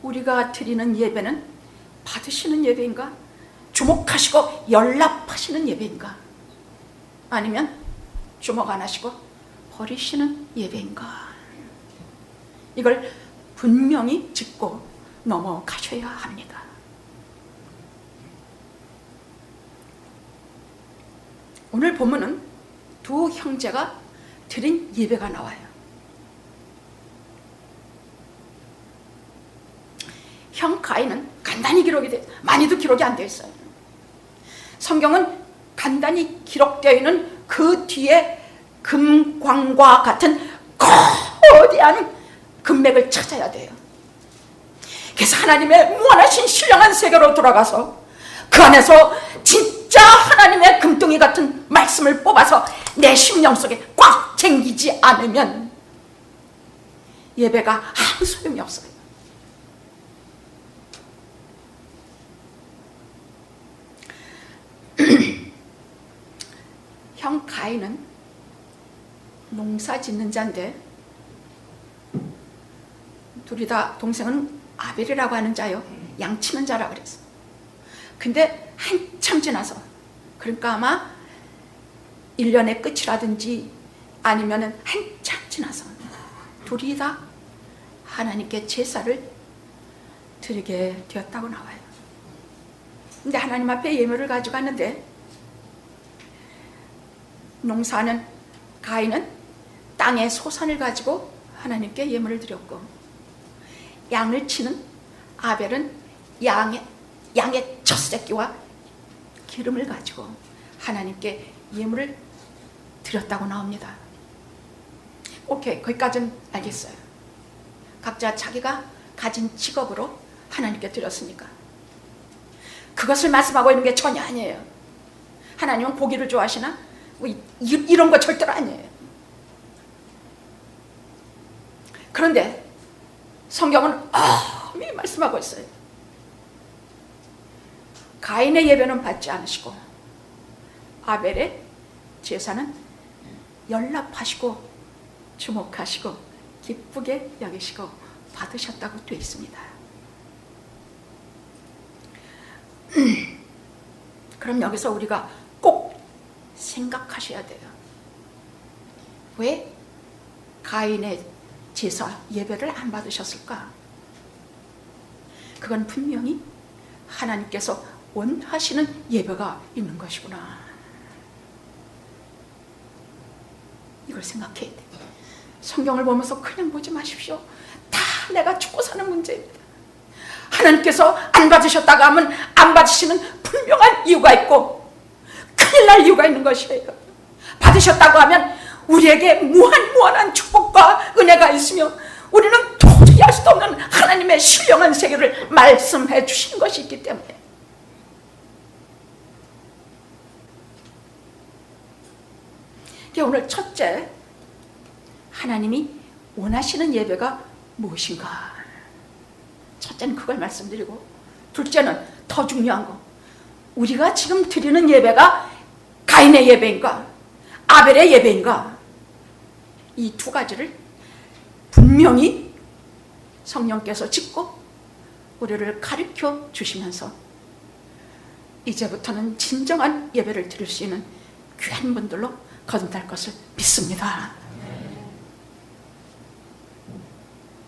우리가 드리는 예배는 받으시는 예배인가? 주목하시고 연락하시는 예배인가? 아니면 주목 안 하시고 버리시는 예배인가? 이걸 분명히 짚고 넘어가셔야 합니다. 오늘 본문은 두 형제가 드린 예배가 나와요. 형 가인은 간단히 기록이 돼, 많이도 기록이 안 되어 있어요. 성경은 간단히 기록되어 있는 그 뒤에 금광과 같은 거대한 금맥을 찾아야 돼요. 그래서 하나님의 무한하신 신령한 세계로 돌아가서 그 안에서 진짜 하나님의 금덩이 같은 말씀을 뽑아서 내 심령 속에 꽉 챙기지 않으면 예배가 아무 소용이 없어요. 형 가인은 농사 짓는 자인데 둘이 다, 동생은 아벨이라고 하는 자요, 양치는 자라 그랬어. 근데 한참 지나서, 그러니까 아마 1년의 끝이라든지 아니면은 한참 지나서 둘이 다 하나님께 제사를 드리게 되었다고 나와요. 근데 하나님 앞에 예물을 가져갔는데, 농사하는 가인은 땅의 소산을 가지고 하나님께 예물을 드렸고, 양을 치는 아벨은 양의 첫 새끼와 기름을 가지고 하나님께 예물을 드렸다고 나옵니다. 오케이, 거기까지는 알겠어요. 각자 자기가 가진 직업으로 하나님께 드렸으니까. 그것을 말씀하고 있는 게 전혀 아니에요. 하나님은 고기를 좋아하시나? 뭐 이런 거 절대로 아니에요. 그런데 성경은 엄히 말씀하고 있어요. 가인의 예배는 받지 않으시고 아벨의 제사는 연락하시고 주목하시고 기쁘게 여기시고 받으셨다고 되어 있습니다. 그럼 여기서 우리가 꼭 생각하셔야 돼요. 왜 가인의 제사 예배를 안 받으셨을까? 그건 분명히 하나님께서 원하시는 예배가 있는 것이구나. 이걸 생각해야 돼. 성경을 보면서 그냥 보지 마십시오. 다 내가 죽고 사는 문제입니다. 하나님께서 안 받으셨다고 하면 안 받으시는 분명한 이유가 있고 큰일 날 이유가 있는 것이에요. 받으셨다고 하면 우리에게 무한한 축복과 은혜가 있으며 우리는 도저히 알 수도 없는 하나님의 신령한 세계를 말씀해 주시는 것이 있기 때문에. 오늘 첫째, 하나님이 원하시는 예배가 무엇인가? 첫째는 그걸 말씀드리고, 둘째는 더 중요한 거, 우리가 지금 드리는 예배가 가인의 예배인가 아벨의 예배인가? 이 두 가지를 분명히 성령께서 짚고 우리를 가르쳐 주시면서 이제부터는 진정한 예배를 드릴 수 있는 귀한 분들로 거듭날 것을 믿습니다.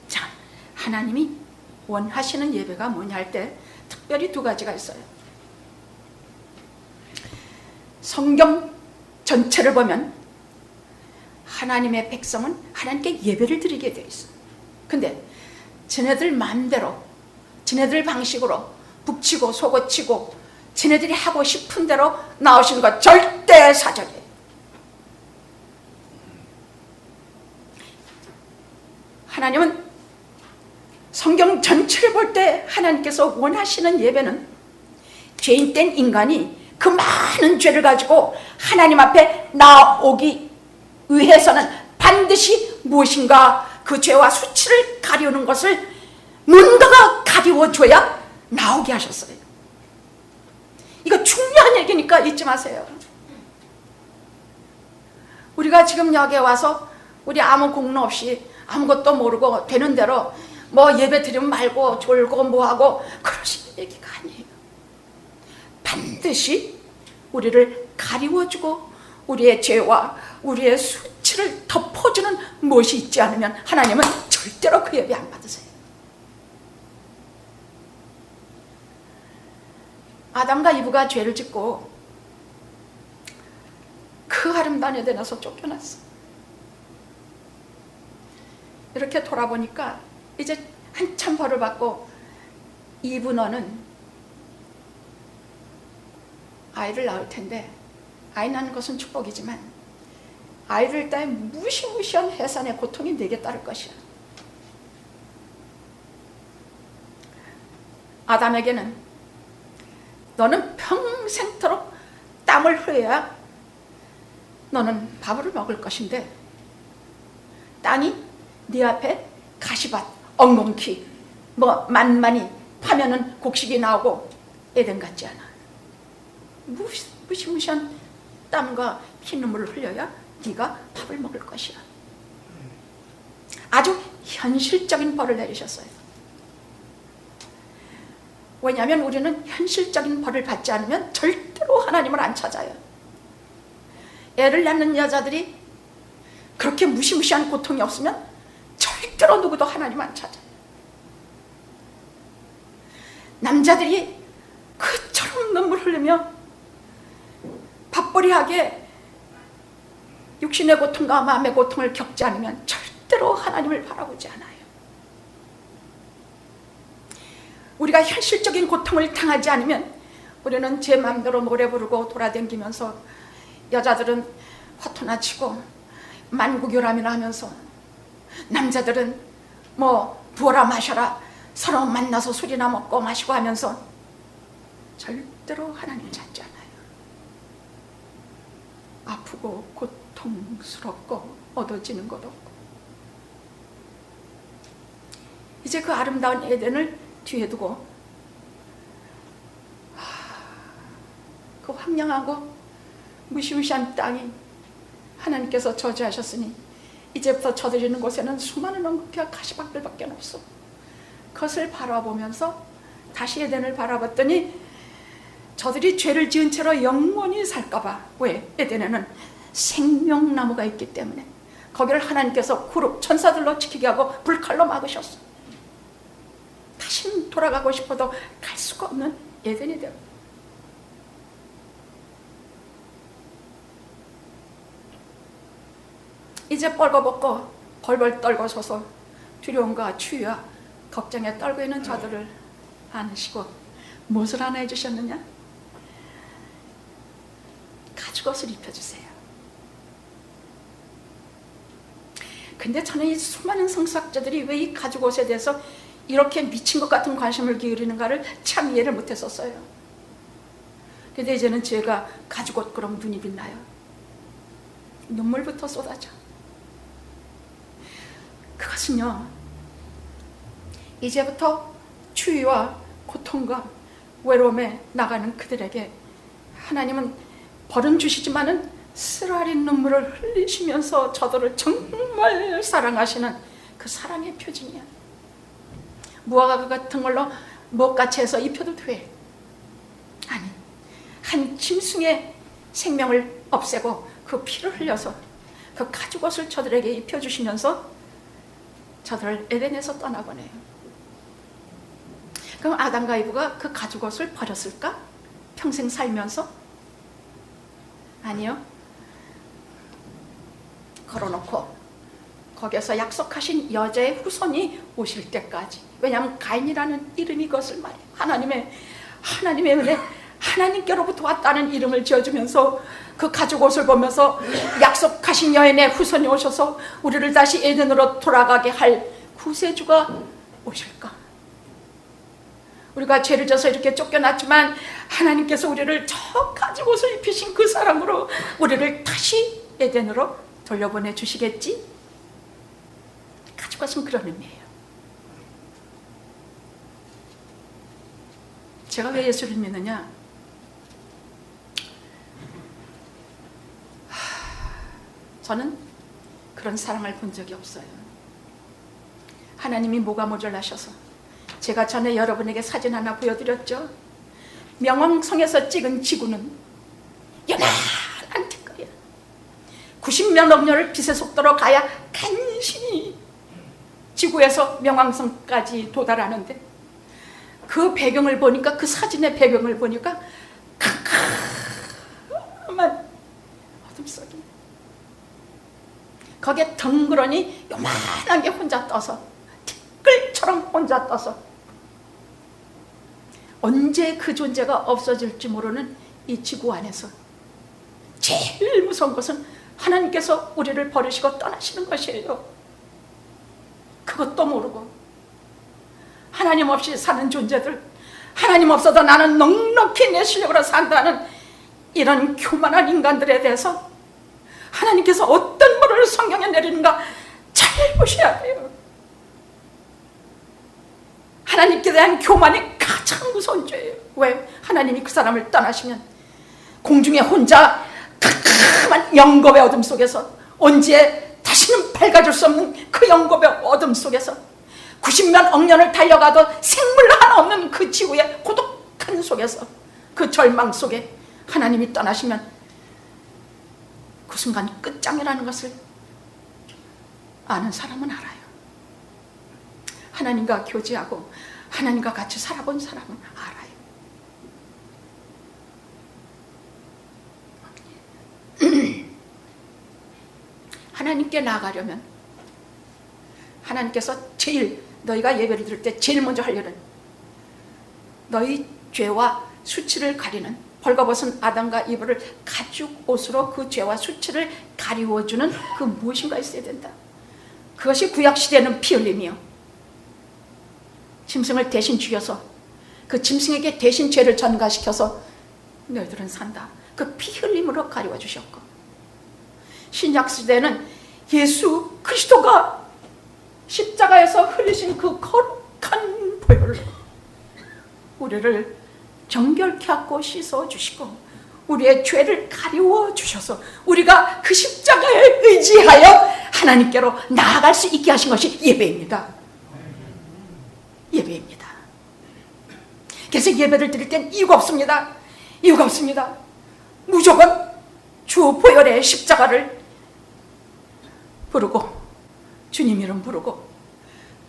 자, 하나님이 원하시는 예배가 뭐냐 할 때 특별히 두 가지가 있어요. 성경 전체를 보면 하나님의 백성은 하나님께 예배를 드리게 되어 있어요. 근데 쟤네들 마음대로, 쟤네들 방식으로 북치고 속어치고 쟤네들이 하고 싶은 대로 나오시는 것 절대 사절이에요. 하나님은 성경 전체를 볼 때 하나님께서 원하시는 예배는 죄인된 인간이 그 많은 죄를 가지고 하나님 앞에 나오기 위해서는 반드시 무엇인가 그 죄와 수치를 가리우는 것을 뭔가가 가리워줘야 나오게 하셨어요. 이거 중요한 얘기니까 잊지 마세요. 우리가 지금 여기에 와서 우리 아무 공로 없이 아무것도 모르고 되는 대로 뭐 예배 드리면 말고 졸고 뭐하고 그러시는 얘기가 아니에요. 반드시 우리를 가리워주고 우리의 죄와 우리의 수치를 덮어주는 무엇이 있지 않으면 하나님은 절대로 그 예배 안 받으세요. 아담과 이브가 죄를 짓고 그 아름다운 에덴에서 쫓겨났어. 이렇게 돌아보니까 이제 한참 벌을 받고 이브 너는 아이를 낳을 텐데, 아이 낳는 것은 축복이지만 아이를 따위 무시무시한 해산의 고통이 내게 따를 것이야. 아담에게는 너는 평생토록 땀을 흘려야 너는 밥을 먹을 것인데 땅이 네 앞에 가시밭, 엉겅퀴 뭐 만만히 파면은 곡식이 나오고 에덴 같지 않아. 무시무시한 땀과 피눈물을 흘려야 네가 밥을 먹을 것이야. 아주 현실적인 벌을 내리셨어요. 왜냐하면 우리는 현실적인 벌을 받지 않으면 절대로 하나님을 안 찾아요. 애를 낳는 여자들이 그렇게 무시무시한 고통이 없으면 절대로 누구도 하나님 안 찾아요. 남자들이 그처럼 눈물 흘리며 밥벌이하게 육신의 고통과 마음의 고통을 겪지 않으면 절대로 하나님을 바라보지 않아요. 우리가 현실적인 고통을 당하지 않으면 우리는 제 마음대로 노래 부르고 돌아다니면서, 여자들은 화투나 치고 만구교람이나 하면서, 남자들은 뭐 부어라 마셔라 서로 만나서 술이나 먹고 마시고 하면서 절대로 하나님 찾지 않아요. 아프고 고통스럽고 얻어지는 것 없고. 이제 그 아름다운 에덴을 뒤에 두고 그 황량하고 무시무시한 땅이 하나님께서 저주하셨으니 이제부터 저들이는 곳에는 수많은 엉겅퀴와 가시밭들밖에 없어. 그것을 바라보면서 다시 에덴을 바라봤더니 저들이 죄를 지은 채로 영원히 살까봐. 왜? 에덴에는 생명나무가 있기 때문에. 거기를 하나님께서 그룹 천사들로 지키게 하고 불칼로 막으셨어. 다시는 돌아가고 싶어도 갈 수가 없는 에덴이 되고. 이제 뻘거벗고 벌벌 떨고 서서 두려움과 추위와 걱정에 떨고 있는 저들을 안으시고 무엇을 하나 해주셨느냐? 가죽옷을 입혀주세요. 근데 저는 이 수많은 성서학자들이 왜 이 가죽옷에 대해서 이렇게 미친 것 같은 관심을 기울이는가를 참 이해를 못했었어요. 근데 이제는 제가 가죽옷 그럼 눈이 빛나요. 눈물부터 쏟아져. 그것은요, 이제부터 추위와 고통과 외로움에 나가는 그들에게 하나님은 벌은 주시지만은 쓰라린 눈물을 흘리시면서 저들을 정말 사랑하시는 그 사랑의 표징이야. 무화과 같은 걸로 목같이 해서 입혀도 돼. 아니, 한 짐승의 생명을 없애고 그 피를 흘려서 그 가죽옷을 저들에게 입혀주시면서 저들을 에덴에서 떠나보내요. 그럼 아담과 이브가 그 가죽옷을 버렸을까? 평생 살면서? 아니요. 걸어놓고 거기에서 약속하신 여자의 후손이 오실 때까지. 왜냐하면 가인이라는 이름이 그것을 말해요. 하나님의 은혜, 하나님께로부터 왔다는 이름을 지어주면서 그 가죽옷을 보면서 약속하신 여인의 후손이 오셔서 우리를 다시 에덴으로 돌아가게 할 구세주가 오실까? 우리가 죄를 져서 이렇게 쫓겨났지만 하나님께서 우리를 저 가죽옷을 입히신 그 사랑으로 우리를 다시 에덴으로 돌려보내 주시겠지? 가죽옷은 그런 의미예요. 제가 왜 예수를 믿느냐? 저는 그런 사랑을 본 적이 없어요. 하나님이 뭐가 모자라셔서 제가 전에 여러분에게 사진 하나 보여드렸죠. 명왕성에서 찍은 지구는 연한 티끌이야. 90몇 년을 빛의 속도로 가야 간신히 지구에서 명왕성까지 도달하는데, 그 배경을 보니까, 그 사진의 배경을 보니까 캄캄한 어둠 속에, 거기에 덩그러니 요만하게 혼자 떠서, 티끌처럼 혼자 떠서, 언제 그 존재가 없어질지 모르는 이 지구 안에서 제일 무서운 것은 하나님께서 우리를 버리시고 떠나시는 것이에요. 그것도 모르고 하나님 없이 사는 존재들, 하나님 없어도 나는 넉넉히 내 실력으로 산다는 이런 교만한 인간들에 대해서 하나님께서 어떤 물을 성경에 내리는가 잘 보셔야 돼요. 하나님께 대한 교만이 가장 무서운 죄예요. 왜? 하나님이 그 사람을 떠나시면 공중에 혼자 캄캄한 영겁의 어둠 속에서, 언제 다시는 밝아질 수 없는 그 영겁의 어둠 속에서 90만 억 년을 달려가도 생물 하나 없는 그 지구의 고독한 속에서, 그 절망 속에 하나님이 떠나시면 그 순간 끝장이라는 것을 아는 사람은 알아요. 하나님과 교제하고 하나님과 같이 살아본 사람은 알아요. 하나님께 나아가려면 하나님께서 제일, 너희가 예배를 드릴 때 제일 먼저 하려는, 너희 죄와 수치를 가리는, 벌거벗은 아담과 이브를 가죽 옷으로 그 죄와 수치를 가리워주는 그 무엇인가 있어야 된다. 그것이 구약시대는 피 흘림이요, 짐승을 대신 죽여서 그 짐승에게 대신 죄를 전가시켜서 너희들은 산다. 그 피 흘림으로 가리워 주셨고, 신약시대는 예수 그리스도가 십자가에서 흘리신 그 거룩한 보혈로 우리를 정결케 하고 씻어주시고 우리의 죄를 가리워 주셔서 우리가 그 십자가에 의지하여 하나님께로 나아갈 수 있게 하신 것이 예배입니다. 예배입니다. 그래서 예배를 드릴 땐 이유가 없습니다. 이유가 없습니다. 무조건 주 보혈의 십자가를 부르고, 주님 이름 부르고,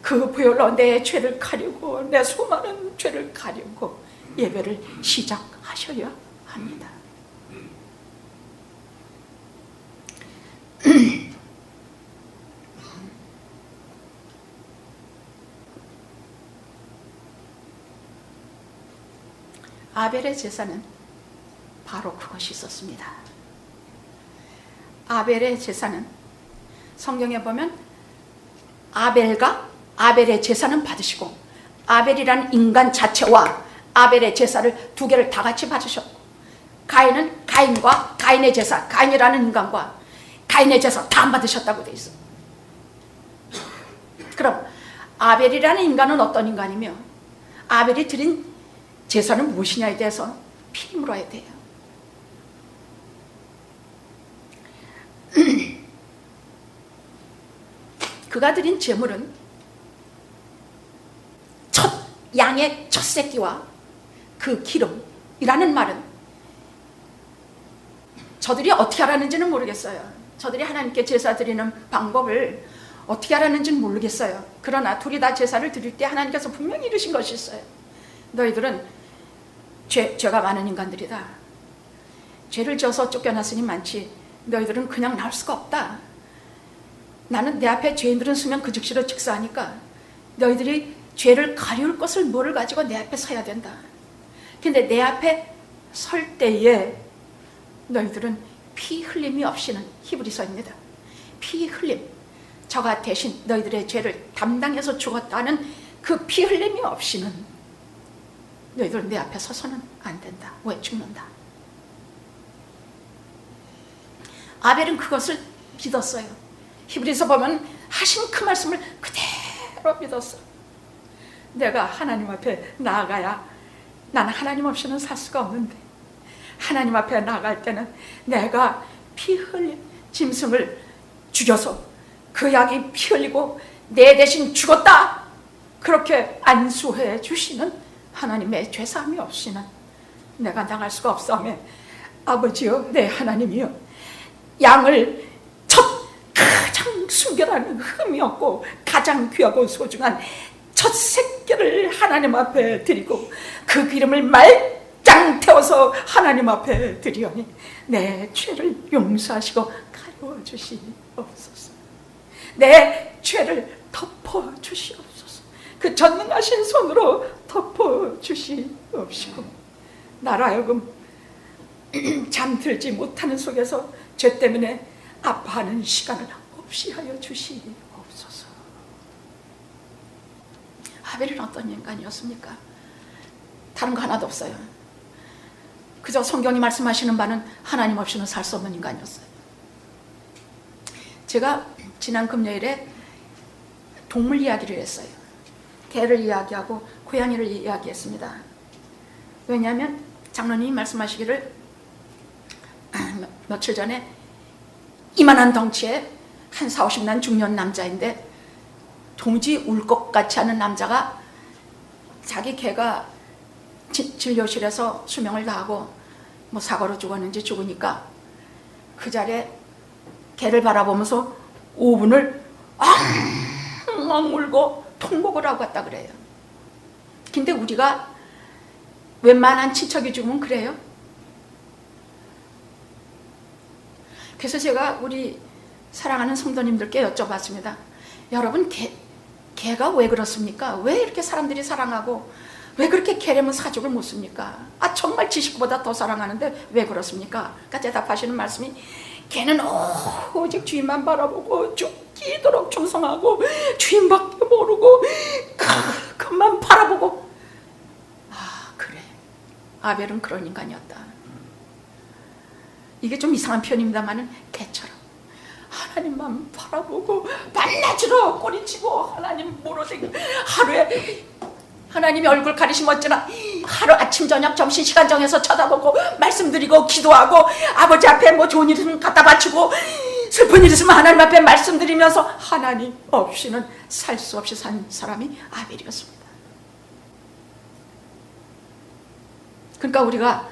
그 보혈로 내 죄를 가리고, 내 수많은 죄를 가리고 예배를 시작하셔야 합니다. 아벨의 제사는 바로 그것이 있었습니다. 아벨의 제사는 성경에 보면 아벨과 아벨의 제사는 받으시고, 아벨이라는 인간 자체와 아벨의 제사를 두 개를 다 같이 받으셨고, 가인은 가인과 가인의 제사, 가인이라는 인간과 가인의 제사 다 안 받으셨다고 되어 있어요. 그럼 아벨이라는 인간은 어떤 인간이며 아벨이 드린 제사는 무엇이냐에 대해서 피리 물어야 돼요. 그가 드린 제물은 첫 양의 첫 새끼와 그 기름이라는 말은 저들이 어떻게 알았는지는 모르겠어요. 저들이 하나님께 제사 드리는 방법을 어떻게 알았는지는 모르겠어요. 그러나 둘이 다 제사를 드릴 때 하나님께서 분명히 이르신 것이 있어요. 너희들은 죄가 많은 인간들이다. 죄를 져서 쫓겨났으니 많지 너희들은 그냥 나올 수가 없다. 나는 내 앞에 죄인들은 서면 그 즉시로 즉사하니까 너희들이 죄를 가리울 것을 뭐를 가지고 내 앞에 서야 된다. 근데 내 앞에 설 때에 너희들은 피 흘림이 없이는, 히브리서입니다. 피 흘림, 저가 대신 너희들의 죄를 담당해서 죽었다는 그 피 흘림이 없이는 너희들은 내 앞에 서서는 안 된다. 왜? 죽는다. 아벨은 그것을 믿었어요. 히브리서 보면 하신 그 말씀을 그대로 믿었어. 내가 하나님 앞에 나아가야, 나는 하나님 없이는 살 수가 없는데 하나님 앞에 나아갈 때는 내가 피 흘린 짐승을 죽여서 그 양이 피 흘리고 내 대신 죽었다 그렇게 안수해 주시는 하나님의 죄사함이 없이는 내가 나갈 수가 없사오며 아버지여 내 하나님이여 양을 첫 가장 순결한 흠이 없고 가장 귀하고 소중한 첫 새끼를 하나님 앞에 드리고 그 기름을 말짱 태워서 하나님 앞에 드리오니 내 죄를 용서하시고 가려워 주시옵소서. 내 죄를 덮어 주시옵소서. 그 전능하신 손으로 덮어 주시옵시고 나로 하여금 잠들지 못하는 속에서 죄 때문에 아파하는 시간을 없이 하여 주시옵소서. 아벨은 어떤 인간이었습니까? 다른 거 하나도 없어요. 그저 성경이 말씀하시는 바는 하나님 없이는 살 수 없는 인간이었어요. 제가 지난 금요일에 동물 이야기를 했어요. 개를 이야기하고 고양이를 이야기했습니다. 왜냐하면 장로님이 말씀하시기를 며칠 전에 이만한 덩치에 한 40-50난 중년 남자인데 도무지 울 것 같지 않은 남자가 자기 개가 진료실에서 수명을 다하고 뭐 사고로 죽었는지 죽으니까 그 자리에 개를 바라보면서 5분을 엉엉 울고 통곡을 하고 갔다 그래요. 근데 우리가 웬만한 친척이 죽으면 그래요? 그래서 제가 우리 사랑하는 성도님들께 여쭤봤습니다. 여러분 개가 왜 그렇습니까? 왜 이렇게 사람들이 사랑하고 왜 그렇게 개라면 사죽을 못 씁니까? 정말 지식보다 더 사랑하는데 왜 그렇습니까? 그러니까 대답하시는 말씀이 개는 오직 주인만 바라보고 죽기도록 충성하고 주인밖에 모르고 그만 바라보고. 그래, 아벨은 그런 인간이었다. 이게 좀 이상한 표현입니다만은 개처럼 하나님만 바라보고 만나주러 꼬리치고 하나님 모르고 하루에 하나님의 얼굴 가리시면 어쩌나 하루 아침 저녁 점심시간 정해서 쳐다보고 말씀드리고 기도하고 아버지 앞에 뭐 좋은 일 있으면 갖다 바치고 슬픈 일 있으면 하나님 앞에 말씀드리면서 하나님 없이는 살 수 없이 산 사람이 아벨이었습니다. 그러니까 우리가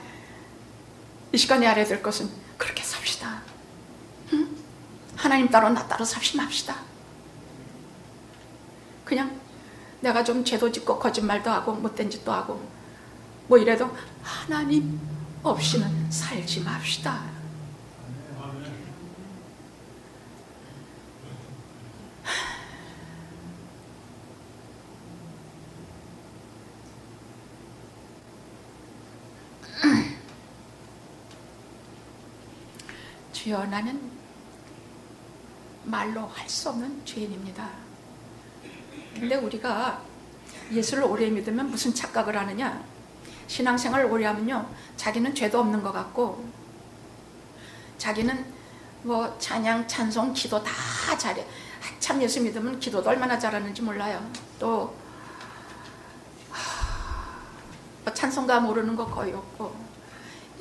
이 시간에 알아야 될 것은 그렇게 삽시다. 응? 하나님 따로 나 따로 삽시 맙시다. 그냥 내가 좀 죄도 짓고 거짓말도 하고 못된 짓도 하고 뭐 이래도 하나님 없이는 살지 맙시다. 주여 나는 말로 할 수 없는 죄인입니다. 근데 우리가 예수를 오래 믿으면 무슨 착각을 하느냐, 신앙생활을 오래 하면요 자기는 죄도 없는 것 같고 자기는 뭐 찬양, 찬송, 기도 다 잘해. 참 예수 믿으면 기도도 얼마나 잘하는지 몰라요. 또 찬송가 모르는 거 거의 없고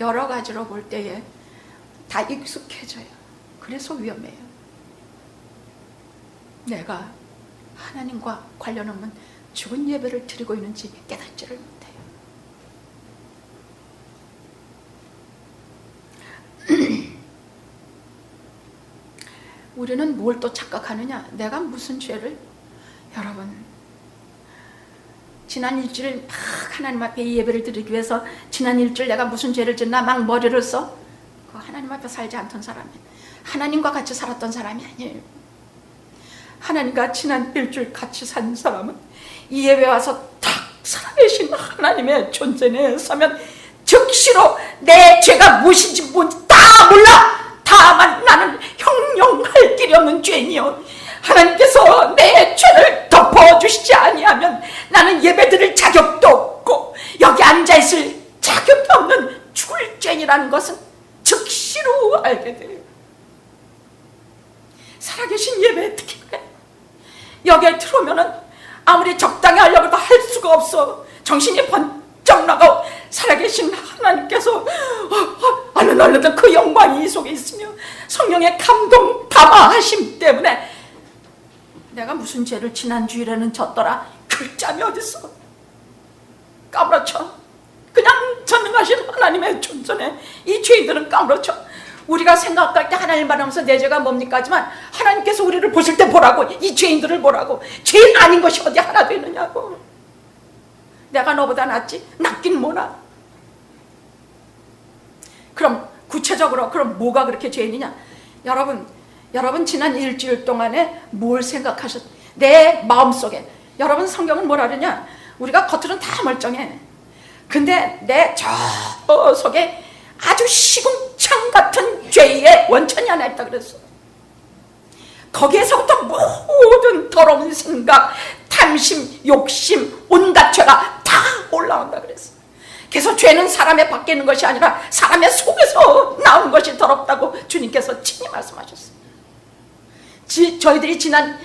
여러 가지로 볼 때에 다 익숙해져요. 그래서 위험해요. 내가 하나님과 관련 없는 죽은 예배를 드리고 있는지 깨닫지를 못해요. 우리는 뭘 또 착각하느냐? 내가 무슨 죄를, 여러분 지난 일주일 막 하나님 앞에 이 예배를 드리기 위해서 지난 일주일 내가 무슨 죄를 짓나 막 머리를 써? 그 하나님 앞에 살지 않던 사람이 하나님과 같이 살았던 사람이 아니에요. 하나님과 지난 일주일 같이 산 사람은 이 예배 와서 딱 살아계신 하나님의 존재 내에 서면 즉시로 내 죄가 무엇인지 뭔지 다 몰라. 다만 나는 형용할 길이 없는 죄인이요, 하나님께서 내 죄를 덮어주시지 아니하면 나는 예배드릴 자격도 없고 여기 앉아있을 자격도 없는 죽을 죄인이라는 것은 즉시로 알게 돼요. 살아계신 예배에 특히 그래. 여기에 들어오면은 아무리 적당히 하려고 해도 할 수가 없어. 정신이 번쩍 나가고 살아계신 하나님께서 얼른 그 영광이 이 속에 있으며 성령의 감동 담아하심 때문에 내가 무슨 죄를 지난주일에는 졌더라. 글자이 어딨어. 까무러쳐. 그냥 전능하신 하나님의 존전에 이 죄인들은 까무러쳐. 우리가 생각할 때 하나님 바라면서 내 죄가 뭡니까 하지만 하나님께서 우리를 보실 때 보라고. 이 죄인들을 보라고. 죄인 아닌 것이 어디 하나도 있느냐고. 내가 너보다 낫지? 낫긴 뭐나. 그럼 구체적으로 그럼 뭐가 그렇게 죄인이냐? 여러분 지난 일주일 동안에 뭘 생각하셨? 내 마음속에. 여러분 성경은 뭐라 그러냐? 우리가 겉으로는 다 멀쩡해. 근데 내 저 속에 아주 시궁창 같은 죄의 원천이 하나 있다 그랬어. 거기에서부터 모든 더러운 생각, 탐심, 욕심, 온갖 죄가 다 올라온다 그랬어. 그래서 죄는 사람의 밖에 있는 것이 아니라 사람의 속에서 나온 것이 더럽다고 주님께서 친히 말씀하셨어요. 저희들이 지난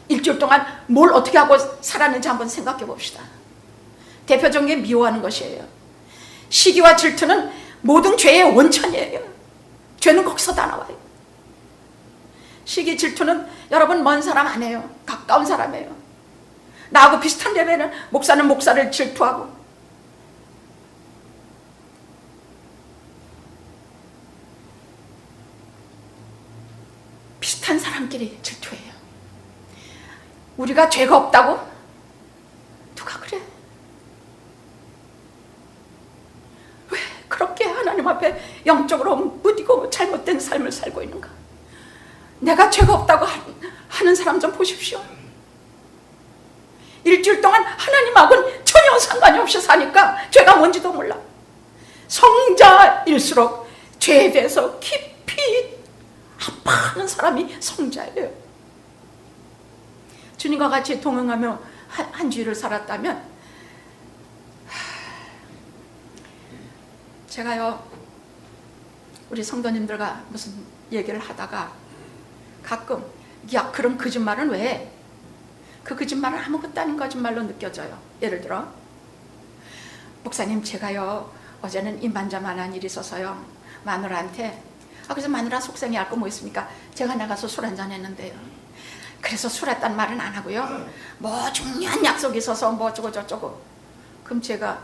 일주일 동안 뭘 어떻게 하고 살았는지 한번 생각해 봅시다. 대표적인 게 미워하는 것이에요. 시기와 질투는 모든 죄의 원천이에요. 죄는 거기서 다 나와요. 시기, 질투는 여러분 먼 사람 아니에요. 가까운 사람이에요. 나하고 비슷한 레벨은 목사는 목사를 질투하고, 비슷한 사람끼리 질투해요. 우리가 죄가 없다고? 누가 그래? 왜 그렇게 하나님 앞에 영적으로 무디고 잘못된 삶을 살고 있는가? 내가 죄가 없다고 하는 사람 좀 보십시오. 일주일 동안 하나님하고는 전혀 상관이 없이 사니까 죄가 뭔지도 몰라. 성자일수록 죄에 대해서 깊이 아파하는 사람이 성자예요. 주님과 같이 동행하며 한 주일을 살았다면, 제가요 우리 성도님들과 무슨 얘기를 하다가 가끔 야 그럼 거짓말은 왜 해? 그 거짓말은 아무것도 아닌 거짓말로 느껴져요. 예를 들어 목사님 제가요 어제는 이만저만한 일이 있어서요 마누라한테 그래서 마누라 속상해 할 거 뭐 있습니까? 제가 나가서 술 한잔 했는데요 그래서 술 했단 말은 안 하고요 뭐 중요한 약속이 있어서 뭐 어쩌고 저쩌고. 그럼 제가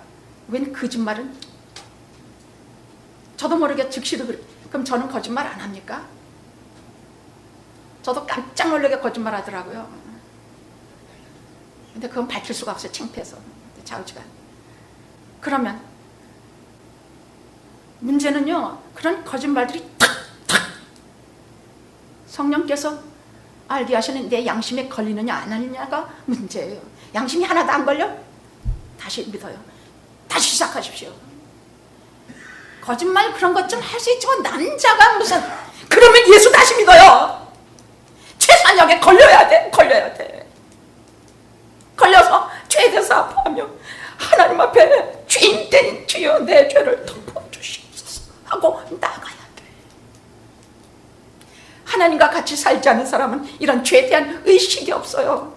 웬 거짓말은 저도 모르게 즉시로 그래. 그럼 저는 거짓말 안 합니까? 저도 깜짝 놀라게 거짓말 하더라고요. 근데 그건 밝힐 수가 없어요. 창피해서. 자우지간. 그러면 문제는요 그런 거짓말들이 탁탁 성령께서 알게 하시는 내 양심에 걸리느냐 안 걸리느냐가 문제예요. 양심이 하나도 안 걸려? 다시 믿어요. 다시 시작하십시오. 거짓말 그런 것 좀 할 수 있지만 남자가 무슨 그러면 예수 다시 믿어요. 최선역에 걸려야 돼. 걸려서 죄에 대해서 아파하며 하나님 앞에 죄인된 주여 내 죄를 덮어주시옵소서 하고 나가야 돼. 하나님과 같이 살지 않은 사람은 이런 죄에 대한 의식이 없어요.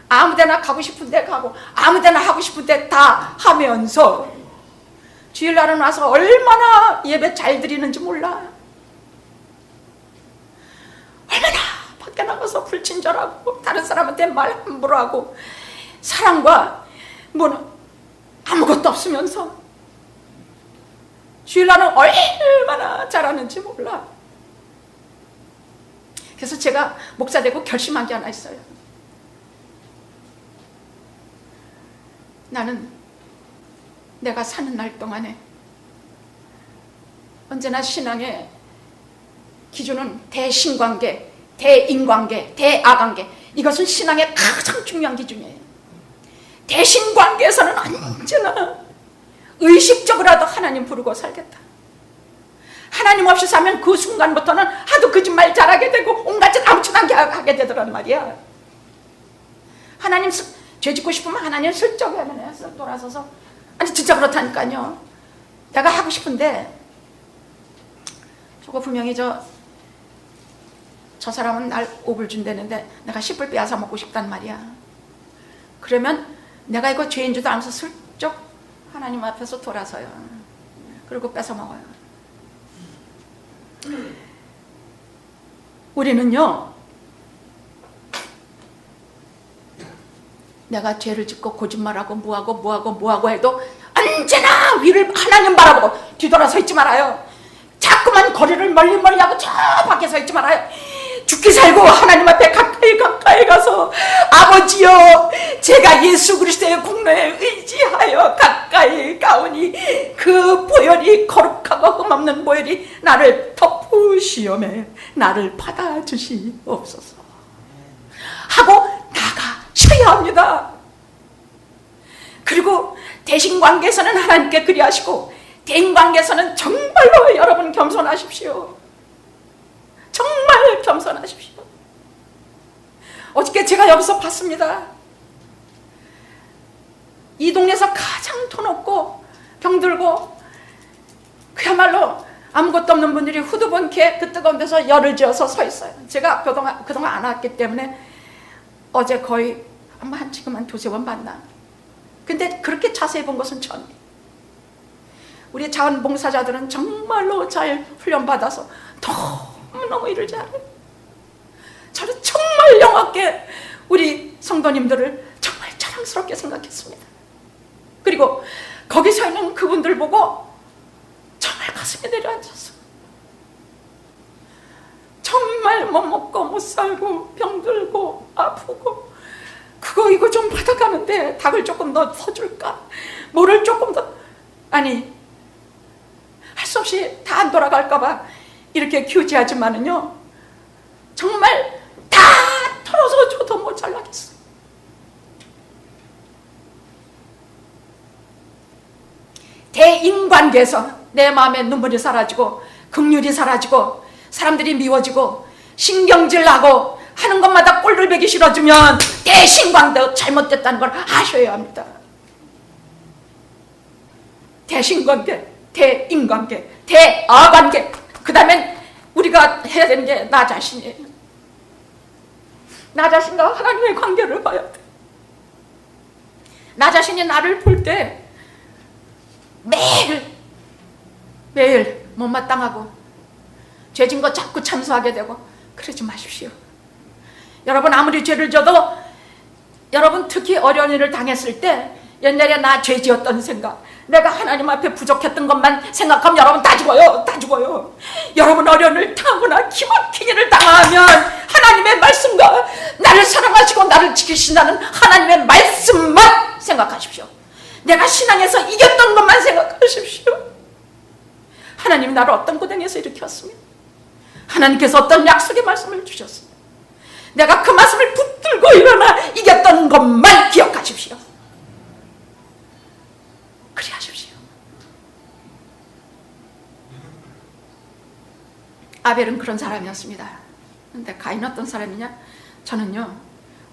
아무데나 가고 싶은데 가고 아무데나 하고 싶은데 다 하면서 주일날은 와서 얼마나 예배 잘 드리는지 몰라. 얼마나 밖에 나가서 불친절하고 다른 사람한테 말 함부로 하고 사랑과 뭐는 아무것도 없으면서 주일날은 얼마나 잘하는지 몰라. 그래서 제가 목사 되고 결심한 게 하나 있어요. 나는 내가 사는 날 동안에 언제나 신앙의 기준은 대신관계, 대인관계, 대아관계. 이것은 신앙의 가장 중요한 기준이에요. 대신관계에서는 언제나 의식적으로라도 하나님 부르고 살겠다. 하나님 없이 사면 그 순간부터는 하도 거짓말 잘하게 되고 온갖 짓 아무렇지도 않게 하게 되더란 말이야. 하나님 죄 짓고 싶으면 하나님 슬쩍 하면 돌아서서 아니 진짜 그렇다니까요. 내가 하고 싶은데 저거 분명히 저 사람은 날 5불 준다는데 내가 10불 빼앗아 먹고 싶단 말이야. 그러면 내가 이거 죄인 줄도 알면서 슬쩍 하나님 앞에서 돌아서요. 그리고 뺏어 먹어요. 우리는요 내가 죄를 짓고 거짓말하고 뭐하고 해도 언제나 위를 하나님 바라보고 뒤돌아 서 있지 말아요. 자꾸만 거리를 멀리 하고 저 밖에 서 있지 말아요. 죽기 살고 하나님 앞에 가까이 가서 아버지여, 제가 예수 그리스도의 공로에 의지하여 가까이 가오니 그 보혈이 거룩하고 흠없는 보혈이 나를 덮으시오매 나를 받아주시옵소서 하고 나가셔야 합니다. 그리고 대신관계에서는 하나님께 그리하시고, 대인관계에서는 정말로 여러분 겸손하십시오. 정말 겸손하십시오. 어저께 제가 여기서 봤습니다. 이 동네에서 가장 돈 없고 병들고 그야말로 아무것도 없는 분들이 후두번케 그 뜨거운 데서 열을 지어서 서 있어요. 제가 그동안 안 왔기 때문에 어제 거의 지금 한 두세 번 봤나. 근데 그렇게 자세히 본 것은 처음이에요. 우리 자원봉사자들은 정말로 잘 훈련받아서 너무너무 일을 잘해요. 저는 정말 영화롭게 우리 성도님들을 정말 자랑스럽게 생각했습니다. 그리고 거기 서 있는 그분들 보고 정말 가슴이 내려앉았어요. 정말 못 먹고 못 살고 병들고 아프고 그거 이거 좀 받아가는데 닭을 조금 더 서줄까? 뭐를 조금 더, 아니 할 수 없이 다 안 돌아갈까봐 이렇게 규제하지만은요, 정말 다 털어서 줘도 모자라겠어요. 대인관계에서 내 마음에 눈물이 사라지고 긍휼이 사라지고 사람들이 미워지고 신경질나고 하는 것마다 꼴을 보기 싫어지면 대신관계도 잘못됐다는 걸 아셔야 합니다. 대신관계, 대인관계, 대아관계, 그 다음엔 우리가 해야 되는 게 나 자신이에요. 나 자신과 하나님의 관계를 봐야 돼. 나 자신이 나를 볼 때 매일 못마땅하고 죄진 거 자꾸 참수하게 되고 그러지 마십시오. 여러분 아무리 죄를 져도 여러분 특히 어려운 일을 당했을 때 옛날에 나 죄 지었던 생각, 내가 하나님 앞에 부족했던 것만 생각하면 여러분 다 죽어요. 여러분 어려운 일 당하거나 기막힌 일을 당하면 하나님의 말씀과 나를 사랑하시고 나를 지키신다는 하나님의 말씀만 생각하십시오. 내가 신앙에서 이겼던 것만 생각하십시오. 하나님이 나를 어떤 고생에서 일으켰습니다. 하나님께서 어떤 약속의 말씀을 주셨습니다. 내가 그 말씀을 붙들고 일어나 이겼던 것만 기억하십시오. 그리하십시오. 아벨은 그런 사람이었습니다. 근데 가인은 어떤 사람이냐? 저는요,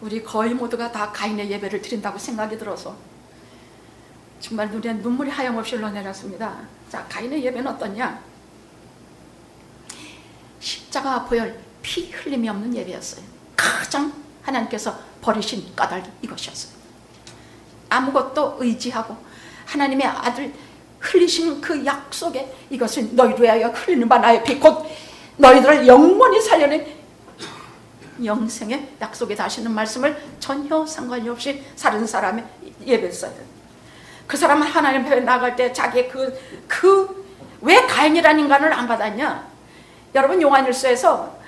우리 거의 모두가 다 가인의 예배를 드린다고 생각이 들어서 정말 눈에 눈물이 하염없이 흘러내렸습니다. 자, 가인의 예배는 어떠냐? 십자가 보혈 피 흘림이 없는 예배였어요. 가장 하나님께서 버리신 까닭이 이것이었어요. 아무것도 의지하고 하나님의 아들 흘리신 그 약속에 이것은 너희를 위하여 흘리는 바 나의 피 곧 너희들을 영원히 살려낸 영생의 약속에 하시는 말씀을 전혀 상관이 없이 사는 사람의 예배였어요. 그 사람은 하나님 앞에 나갈 때 자기의 왜 가인이라는 인간을 안 받았냐? 여러분 요한일서에서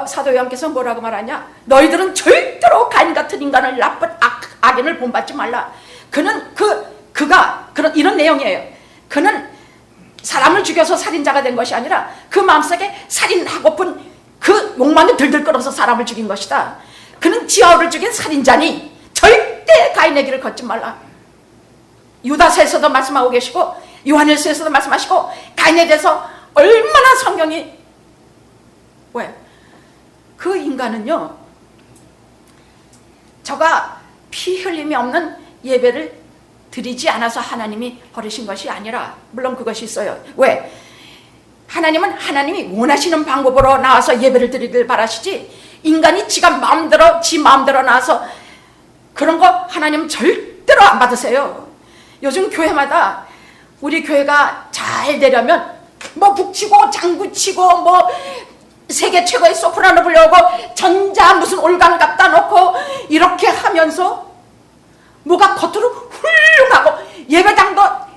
사도 요한께서 뭐라고 말하냐? 너희들은 절대로 가인 같은 인간을 나쁜 악인을 본받지 말라. 그가 이런 내용이에요. 그는 사람을 죽여서 살인자가 된 것이 아니라 그 마음속에 살인하고픈 그 욕망이 들들 끓어서 사람을 죽인 것이다. 그는 지하울을 죽인 살인자니 절대 가인의 길을 걷지 말라. 유다서에서도 말씀하고 계시고 요한일서에서도 말씀하시고 가인에 대해서 얼마나 성경이 왜? 그 인간은요, 저가 피 흘림이 없는 예배를 드리지 않아서 하나님이 버리신 것이 아니라, 물론 그것이 있어요. 왜? 하나님이 원하시는 방법으로 나와서 예배를 드리길 바라시지, 인간이 지 마음대로 나와서 그런 거 하나님 절대로 안 받으세요. 요즘 교회마다 우리 교회가 잘 되려면 뭐 북치고 장구치고 뭐 세계 최고의 소프라노 불려오고 전자 무슨 올간 갖다 놓고 이렇게 하면서 뭐가 겉으로 훌륭하고 예배당도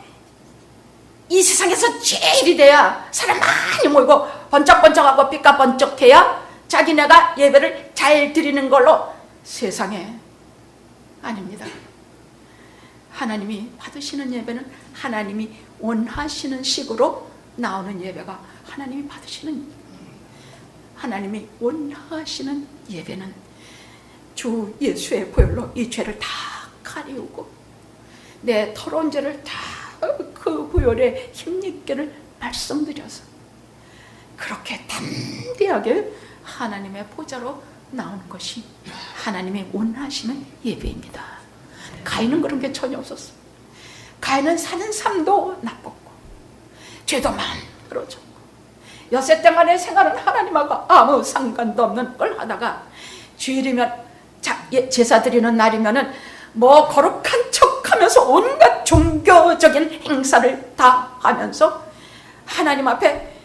이 세상에서 제일이 돼야 사람 많이 모이고 번쩍번쩍하고 빛과 번쩍해야 자기네가 예배를 잘 드리는 걸로 세상에 아닙니다. 하나님이 받으시는 예배는 하나님이 원하시는 식으로 나오는 예배가 하나님이 원하시는 예배는 주 예수의 보혈로 이 죄를 다 가리우고 내 더러운 죄를 다 그 보혈에 힘있기를 말씀드려서 그렇게 담대하게 하나님의 보좌로 나오는 것이 하나님이 원하시는 예배입니다. 가인은 그런 게 전혀 없었어. 가인은 사는 삶도 나빴고 죄도 만들어졌고 여세 때만에 생활은 하나님하고 아무 상관도 없는 걸 하다가 주일이면 제사 드리는 날이면은 뭐 거룩한 척하면서 온갖 종교적인 행사를 다 하면서 하나님 앞에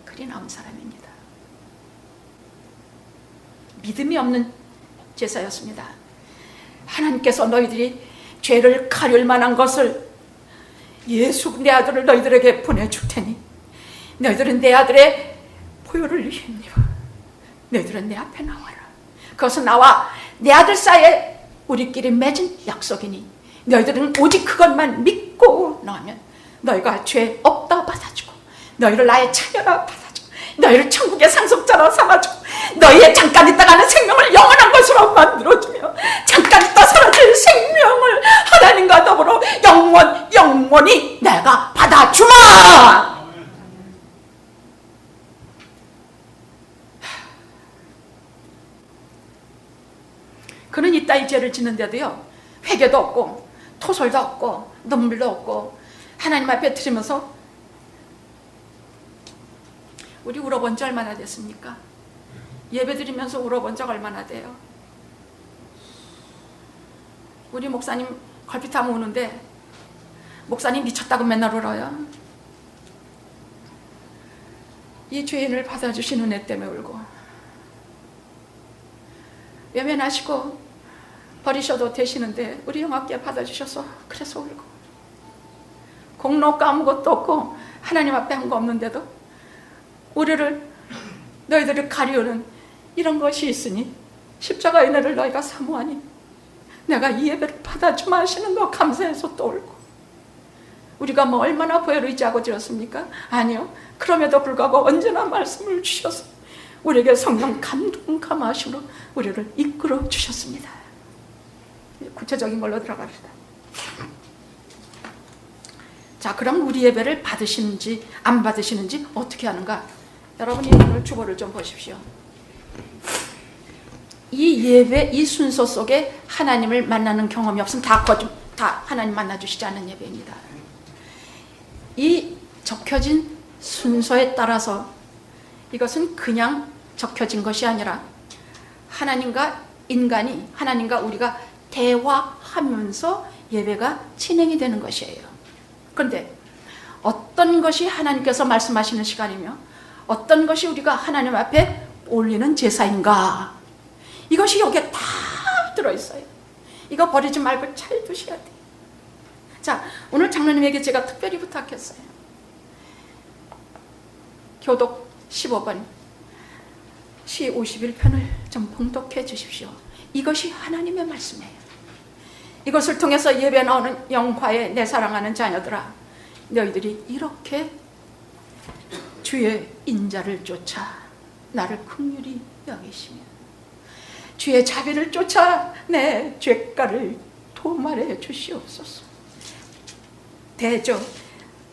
그리 나온 사람입니다. 믿음이 없는 제사였습니다. 하나님께서 너희들이 죄를 가릴 만한 것을 예수 내 아들을 너희들에게 보내줄 테니 너희들은 내 아들의 보혈을 힘입어 너희들은 내 앞에 나와라. 그것은 나와 내 아들 사이에 우리끼리 맺은 약속이니 너희들은 오직 그것만 믿고 나오면 너희가 죄 없다 받아주고 너희를 나의 자녀라 받아주고 너희를 천국의 상속자로 삼아주고 너희의 잠깐 있다가는 생명을 영원한 것으로 만들어주며 잠깐 있다 사라질 생명을 하나님과 더불어 영원히 내가 받아주마. 그는 이따위 죄를 짓는데도요 회개도 없고 토설도 없고 눈물도 없고 하나님 앞에 드리면서 우리 울어본 지 얼마나 됐습니까? 예배 드리면서 울어본 적 얼마나 돼요? 우리 목사님 걸핏하면 우는데 목사님 미쳤다고 맨날 울어요. 이 죄인을 받아주신 은혜 때문에 울고 외면하시고 버리셔도 되시는데 우리 형아께 받아주셔서 그래서 울고 공로가 아무것도 없고 하나님 앞에 한 거 없는데도 너희들을 가리우는 이런 것이 있으니 십자가의 은혜를 너희가 사모하니 내가 이 예배를 받아주마 하시는 거 감사해서 또 울고 우리가 뭐 얼마나 보혈을 의지하고 드렸습니까? 아니요. 그럼에도 불구하고 언제나 말씀을 주셔서 우리에게 성령 감동 감화하심으로 우리를 이끌어 주셨습니다. 구체적인 걸로 들어갑시다. 자, 그럼 우리 예배를 받으시는지 안 받으시는지 어떻게 하는가? 여러분이 오늘 주보를 좀 보십시오. 이 예배, 이 순서 속에 하나님을 만나는 경험이 없으면 다 하나님 만나주시지 않는 예배입니다. 이 적혀진 순서에 따라서 이것은 그냥 적혀진 것이 아니라 하나님과 인간이, 하나님과 우리가 대화하면서 예배가 진행이 되는 것이에요. 그런데 어떤 것이 하나님께서 말씀하시는 시간이며 어떤 것이 우리가 하나님 앞에 올리는 제사인가, 이것이 여기에 다 들어있어요. 이거 버리지 말고 잘 두셔야 돼요. 자, 오늘 장로님에게 제가 특별히 부탁했어요. 교독 15번 시 51편을 좀 봉독해 주십시오. 이것이 하나님의 말씀이에요. 이것을 통해서 예배 나오는 영화의 내 사랑하는 자녀들아, 너희들이 이렇게 주의 인자를 쫓아 나를 긍휼히 여기시며 주의 자비를 쫓아 내 죄가를 도말해 주시옵소서. 대저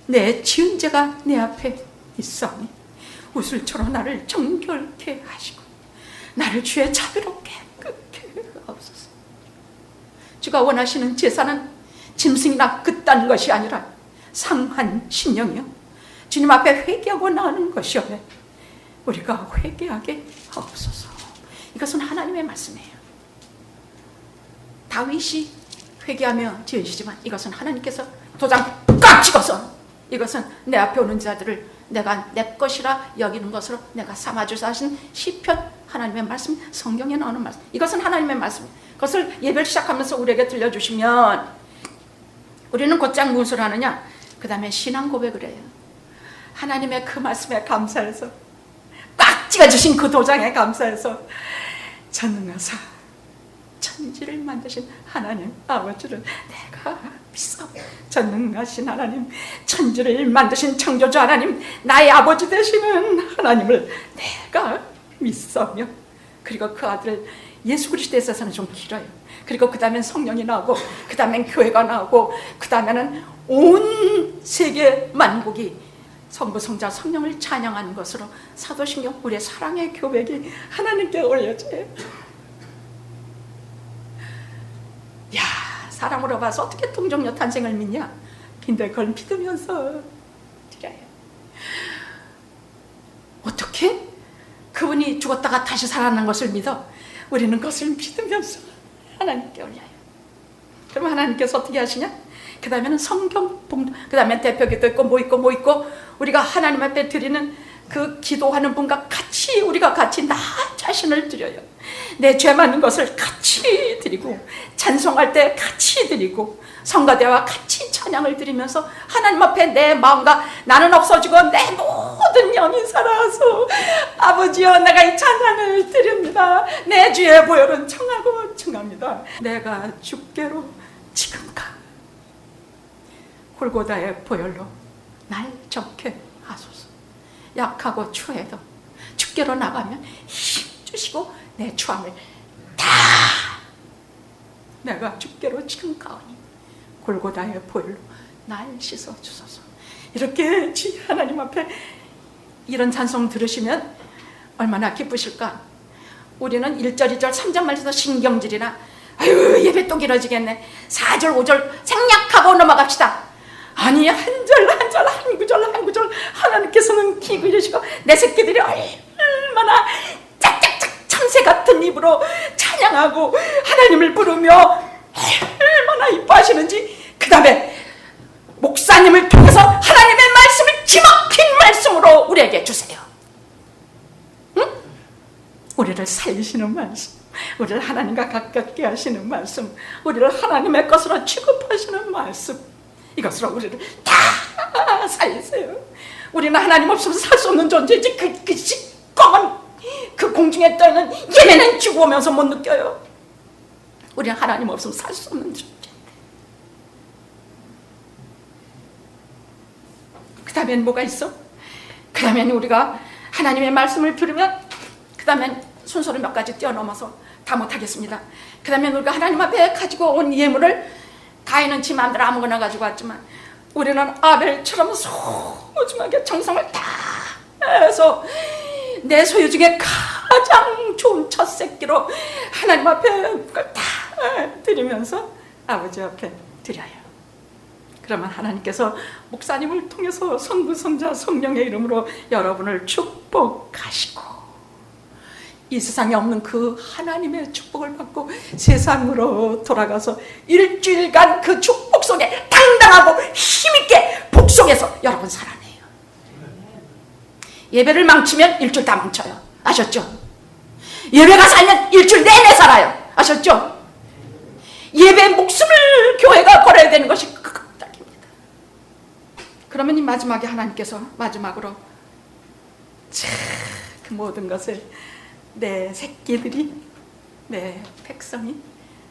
내 지은 죄가 내 앞에 있사오니 우슬처럼 나를 정결케 하시고 나를 주의 자비로 깨끗게 하옵소서. 주가 원하시는 제사는 짐승이나 그딴 것이 아니라 상한 신령이요 주님 앞에 회개하고 나오는 것이요 우리가 회개하게 하옵소서. 이것은 하나님의 말씀이에요. 다윗이 회개하며 지으시지만 이것은 하나님께서 도장 꽉 찍어서 이것은 내 앞에 오는 자들을 내가 내 것이라 여기는 것으로 내가 삼아주사 하신 시편 하나님의 말씀, 성경에 나오는 말씀. 이것은 하나님의 말씀. 그것을 예배를 시작하면서 우리에게 들려주시면 우리는 곧장 무엇을 하느냐? 그 다음에 신앙 고백을 해요. 하나님의 그 말씀에 감사해서, 꽉 찍어주신 그 도장에 감사해서, 전능하사 천지를 만드신 하나님 아버지를 내가 믿어. 전능하신 하나님, 천지를 만드신 창조주 하나님, 나의 아버지 되시는 하나님을 내가 믿으며, 그리고 그 아들 예수 그리스도에 있어서는 좀 길어요. 그리고 그 다음엔 성령이 나오고, 그 다음엔 교회가 나오고, 그 다음에는 온 세계 만국이 성부, 성자, 성령을 찬양하는 것으로 사도신경, 우리의 사랑의 교백이 하나님께 올려져요. 야, 사람으로 봐서 어떻게 동정녀 탄생을 믿냐? 근데 그걸 믿으면서 드려요. 어떻게? 그분이 죽었다가 다시 살아난 것을 믿어? 우리는 그것을 믿으면서 하나님께 올려요. 그럼 하나님께서 어떻게 하시냐? 그 다음에는 성경 봉독, 그 다음에 대표기도 있고 뭐 있고 우리가 하나님 앞에 드리는 그 기도하는 분과 같이, 우리가 같이 나 자신을 드려요. 내 죄 많은 것을 같이 드리고, 찬송할 때 같이 드리고, 성가대와 같이 찬양을 드리면서 하나님 앞에 내 마음과 나는 없어지고 내 모든 영이 살아서, 아버지여 내가 이 찬양을 드립니다. 내 주의 보혈은 청하고 청합니다. 내가 주께로 지금 가 골고다의 보혈로 날 적게 하소서. 약하고 추해도 주께로 나가면 힘 주시고 내 추함을 다 내가 주께로 지금 가오니 골고다의 보혈로 날 씻어 주소서. 이렇게 하나님 앞에 이런 찬송 들으시면 얼마나 기쁘실까. 우리는 1절, 2절, 3절 말해서 신경질이나 아유 예배 또 길어지겠네, 4절, 5절 생략하고 넘어갑시다. 아니 한 절 한 절 한 구절 한 구절 하나님께서는 귀 기울이시고 내 새끼들이 얼마나 짝짝짝 참새 같은 입으로 찬양하고 하나님을 부르며 얼마나 이뻐하시는지, 그 다음에 목사님을 통해서 하나님의 말씀을 기막힌 말씀으로 우리에게 주세요. 응? 우리를 살리시는 말씀, 우리를 하나님과 가깝게 하시는 말씀, 우리를 하나님의 것으로 취급하시는 말씀, 이것으로 우리를 다 살리세요. 우리는 하나님 없으면 살 수 없는 존재지. 그 시꺼먼 그 공중에 떠있는 예배는 죽어오면서 못 느껴요. 우리는 하나님 없으면 살 수 없는 존재인데. 그 다음엔 뭐가 있어? 그 다음엔 우리가 하나님의 말씀을 들으면, 그 다음엔 순서를 몇 가지 뛰어넘어서 다 못하겠습니다. 그 다음엔 우리가 하나님 앞에 가지고 온 예물을, 가인은 지 마음대로 아무거나 가지고 왔지만 우리는 아벨처럼 소중하게 정성을 다 해서 내 소유 중에 가장 좋은 첫 새끼로 하나님 앞에 그걸 다 드리면서 아버지 앞에 드려요. 그러면 하나님께서 목사님을 통해서 성부, 성자, 성령의 이름으로 여러분을 축복하시고, 이 세상에 없는 그 하나님의 축복을 받고 세상으로 돌아가서 일주일간 그 축복 속에 당당하고 힘있게 복속에서 여러분 살아내요. 예배를 망치면 일주일 다 망쳐요. 아셨죠? 예배가 살면 일주일 내내 살아요. 아셨죠? 예배의 목숨을 교회가 걸어야 되는 것이 그 까닭입니다. 그러면 이 마지막에 하나님께서 마지막으로 그 모든 것을, 내 새끼들이, 내 백성이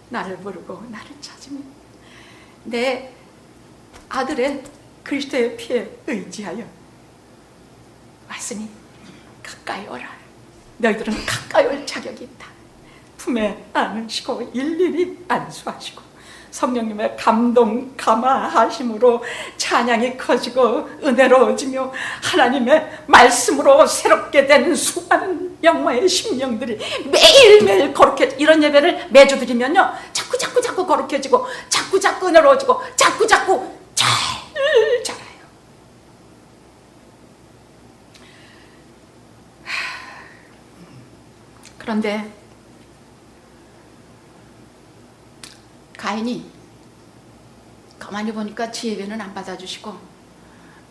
나를 부르고 나를 찾으며 내 아들의 그리스도의 피에 의지하여 왔으니 가까이 오라. 너희들은 가까이 올 자격이 있다. 품에 안으시고 일일이 안수하시고 성령님의 감동 감화하심으로 찬양이 커지고 은혜로워지며 하나님의 말씀으로 새롭게 된 수많은 영화의 심령들이 매일매일 거룩해. 이런 예배를 매주 드리면요, 자꾸 거룩해지고 자꾸 은혜로워지고 자꾸 잘 자라요. 그런데 가인이 가만히 보니까 지 예배는 안 받아주시고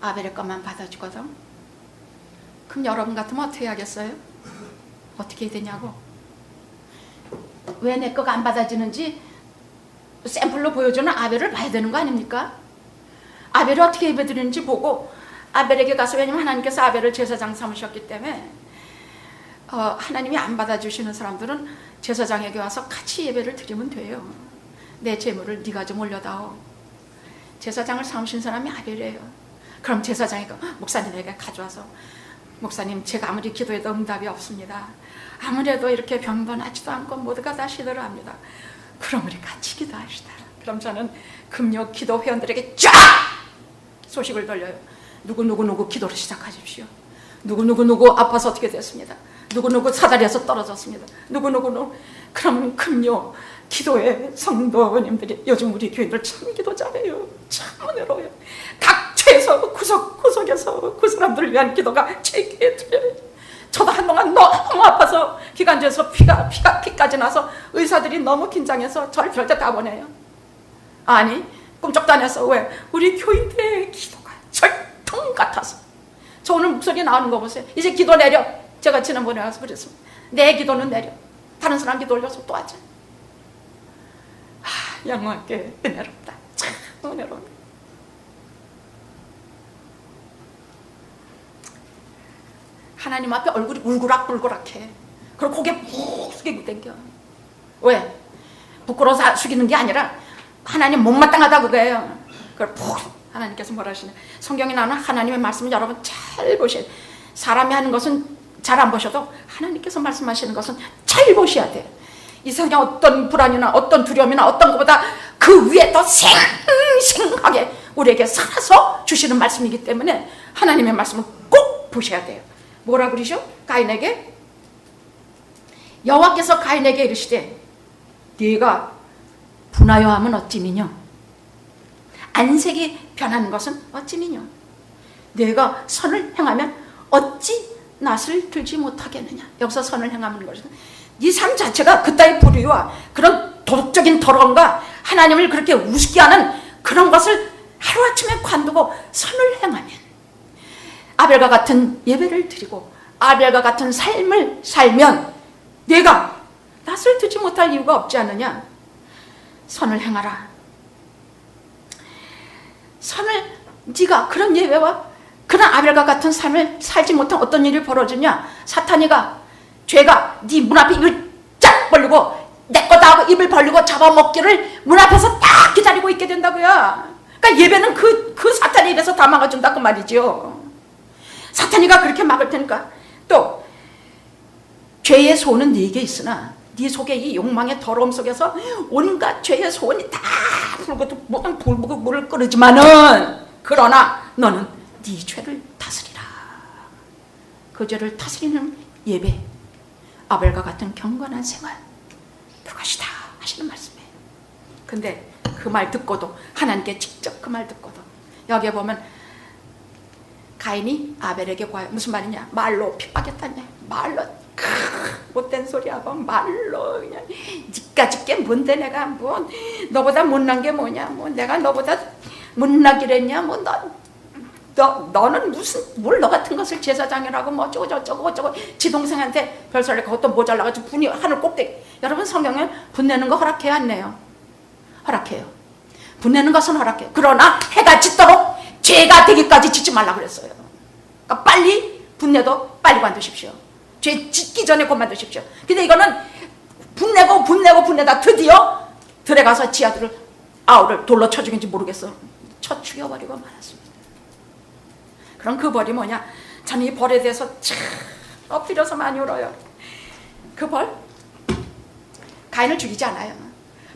아벨의 것만 받아주거든. 그럼 여러분 같으면 어떻게 하겠어요? 어떻게 해야 되냐고. 왜 내 거가 안 받아지는지 샘플로 보여주는 아벨을 봐야 되는 거 아닙니까? 아벨이 어떻게 예배드리는지 보고 아벨에게 가서, 왜냐면 하나님께서 아벨을 제사장 삼으셨기 때문에 하나님이 안 받아주시는 사람들은 제사장에게 와서 같이 예배를 드리면 돼요. 내 재물을 네가 좀 올려다오. 제사장을 삼으신 사람이 아벨이에요. 그럼 제사장이 목사님에게 가져와서, 목사님, 제가 아무리 기도해도 응답이 없습니다. 아무래도 이렇게 병도 낫지도 않고 모두가 다 시들어합니다. 그럼 우리 같이 기도합시다. 그럼 저는 금요 기도 회원들에게 쫙 소식을 돌려요. 누구 기도를 시작하십시오. 누구 아파서 어떻게 됐습니다. 누구 사다리에서 떨어졌습니다. 누구. 그러면 금요 기도의 성도님들이, 요즘 우리 교인들 참 기도 잘해요. 참 은혜로워요. 각 처에서 구석에서 그 사람들을 위한 기도가 제게 들려요. 저도 한동안 너무 아파서 기관지에서 피까지 나서 의사들이 너무 긴장해서 저를 별데 다 보내요. 아니, 꿈쩍도 안 해서. 왜? 우리 교인들의 기도가 절통 같아서. 저 오늘 목소리 나오는 거 보세요. 이제 기도 내려. 제가 지난번에 와서 그랬습니다. 내 기도는 내려. 다른 사람 기도 올려서 또 하자. 영광께 은혜롭다. 참 은혜롭다. 하나님 앞에 얼굴이 울그락불그락해. 그리고 고개 푹 숙이고 댕겨. 왜? 부끄러워서 숙이는 게 아니라 하나님 못마땅하다 그거예요. 그걸 푹, 하나님께서 뭐라 하시냐. 성경에 나오는 하나님의 말씀을 여러분 잘 보셔야 돼요. 사람이 하는 것은 잘 안 보셔도 하나님께서 말씀하시는 것은 잘 보셔야 돼요. 이 세상에 어떤 불안이나 어떤 두려움이나 어떤 것보다 그 위에 더 생생하게 우리에게 살아서 주시는 말씀이기 때문에 하나님의 말씀을 꼭 보셔야 돼요. 뭐라 그러죠? 가인에게, 여호와께서 가인에게 이르시되 네가 분하여 함은 어찌미뇨? 안색이 변하는 것은 어찌미뇨? 네가 선을 행하면 어찌 낯을 들지 못하겠느냐? 여기서 선을 행하는 것은 네 삶 자체가 그따위 불의와 그런 도덕적인 더러움과 하나님을 그렇게 우습게 하는 그런 것을 하루아침에 관두고 선을 행하면, 아벨과 같은 예배를 드리고 아벨과 같은 삶을 살면 내가 낯을 들지 못할 이유가 없지 않느냐? 선을 행하라. 선을, 네가 그런 예배와 그런 아벨과 같은 삶을 살지 못한 어떤 일이 벌어지냐? 사탄이가, 죄가 네 문 앞에 입을 쫙 벌리고 내 거다 하고 입을 벌리고 잡아먹기를 문 앞에서 딱 기다리고 있게 된다고요. 그러니까 예배는 그 사탄의 입에서 다 막아준다고 말이죠. 사탄이가 그렇게 막을 테니까. 또 죄의 소원은 네게 있으나 네 속에 이 욕망의 더러움 속에서 온갖 죄의 소원이 다 불고 물을 끓이지만은, 그러나 너는 네 죄를 다스리라. 그 죄를 다스리는 예배, 아벨과 같은 경건한 생활, 그것이다 하시는 말씀이에요. 근데 그 말 듣고도, 하나님께 직접 그 말 듣고도, 여기에 보면 가인이 아벨에게 과연 무슨 말이냐? 말로 핍박했다냐? 말로 못된 소리하고 말로 그냥 니까짓 게 뭔데, 내가 뭐 너보다 못난 게 뭐냐? 뭐 내가 너보다 못나기랬냐? 뭐 너는 무슨 뭘 너 같은 것을 제사장이라고 뭐 어쩌고 지 동생한테 별소리 그것도 모자라가지고 분이 하늘 꼭대기. 여러분, 성경에 분내는 거 허락해요, 안 내요? 허락해요. 분내는 것은 허락해요. 그러나 해가 짓도록 죄가 되기까지 짓지 말라고 그랬어요. 그러니까 빨리 분내도 빨리 관두십시오. 죄 짓기 전에 그만두십시오. 근데 이거는 분내다 드디어 들어가서 지 아우를 돌로 쳐 죽인지 모르겠어. 쳐 죽여버리고 말았습니다. 그럼 그 벌이 뭐냐? 저는 이 벌에 대해서 참 엎드려서 많이 울어요. 그 벌, 가인을 죽이지 않아요.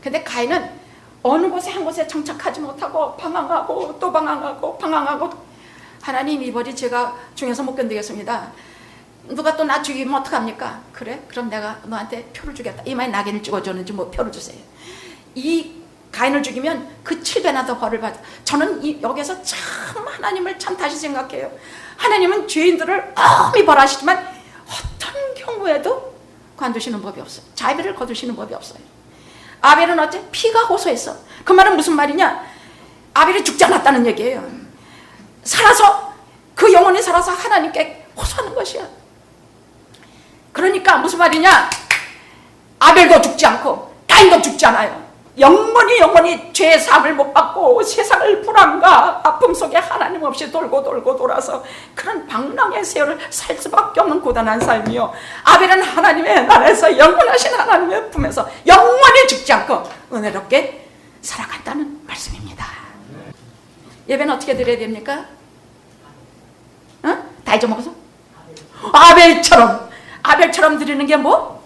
근데 가인은 어느 곳에 한 곳에 정착하지 못하고 방황하고 또 방황하고 하나님, 이 벌이 제가 중에서 못 견디겠습니다. 누가 또 나 죽이면 어떡합니까? 그래? 그럼 내가 너한테 표를 주겠다. 이마에 낙인을 찍어줬는지 뭐 표를 주세요. 이 가인을 죽이면 그 7배나 더 벌을 받아. 저는 여기서 참 하나님을 참 다시 생각해요. 하나님은 죄인들을 엄히 벌하시지만 어떤 경우에도 관두시는 법이 없어요. 자비를 거두시는 법이 없어요. 아벨은 어째? 피가 호소했어. 그 말은 무슨 말이냐? 아벨이 죽지 않았다는 얘기예요. 살아서, 그 영혼이 살아서 하나님께 호소하는 것이야. 그러니까 무슨 말이냐? 아벨도 죽지 않고 가인도 죽지 않아요. 영원히 죄의 사함을 못 받고 세상을 불안과 아픔 속에 하나님 없이 돌고 돌아서 그런 방랑의 세월을 살 수밖에 없는 고단한 삶이요. 아벨은 하나님의 나라에서 영원하신 하나님의 품에서 영원히 죽지 않고 은혜롭게 살아간다는 말씀입니다. 예배는 어떻게 드려야 됩니까? 다 잊어먹어서? 아벨처럼 드리는 게 뭐?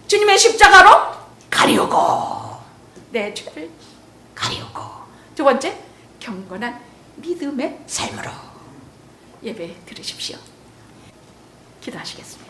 주님의 십자가로 가리우고 내 죄를 가리우고, 두 번째 경건한 믿음의 삶으로 예배 드리십시오. 기도하시겠습니다.